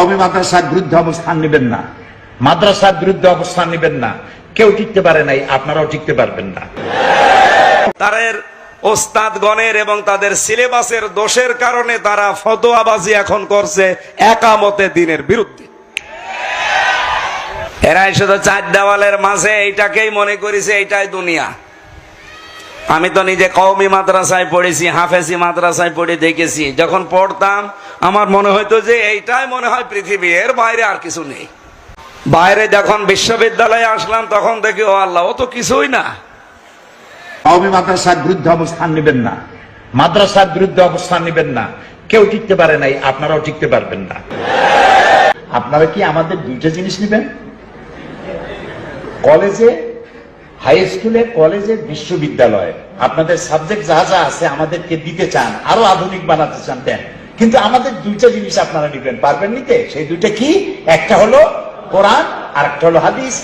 কওমি মাদ্রাসার বিরুদ্ধে অবস্থান নেবেন না, মাদ্রাসার বিরুদ্ধে অবস্থান নেবেন না। কেউ টিকতে পারে নাই, আপনারাও টিকতে পারবেন না। তাদের ওস্তাদগণের এবং তাদের সিলেবাসের দোষের কারণে তারা ফতোয়াবাজি এখন করছে একামতে দ্বীনের বিরুদ্ধে। এরাই শুধু চার দেওয়ালের মাঝে এইটাকেই মনে করেছে এইটাই দুনিয়া। আমি তো নিজে কওমি মাদ্রাসায় পড়েছি, হাফেজি মাদ্রাসায় পড়ে দেখেছি। যখন পড়তাম আমার মনে হইতো যে এইটাই মনে হয় পৃথিবী, এর বাইরে আর কিছু নেই। বাইরে যখন বিশ্ববিদ্যালয়ে আসলাম তখন দেখি ও আল্লাহ, ও তো কিছুই না। কওমি মাদ্রাসার বিরুদ্ধে অবস্থান নেবেন না, মাদ্রাসার বিরুদ্ধে অবস্থান নেবেন না। কেউ টিকতে পারে নাই, আপনারাও টিকতে পারবেন না। আপনারা কি আমাদের দুইটা জিনিস নেবেন? কলেজে, হাই স্কুলে, কলেজে, বিশ্ববিদ্যালয়ে আপনাদের সাবজেক্ট যা যা আছে আমাদেরকে দিতে চান, আরো আধুনিক বানাতে চান, দেন। কিন্তু আমাদের দুইটা জিনিস আপনারা নেবেন, পারবেন নিতে? সেই দুইটা কি? একটা হলো কোরআন আর একটা হলো হাদিস।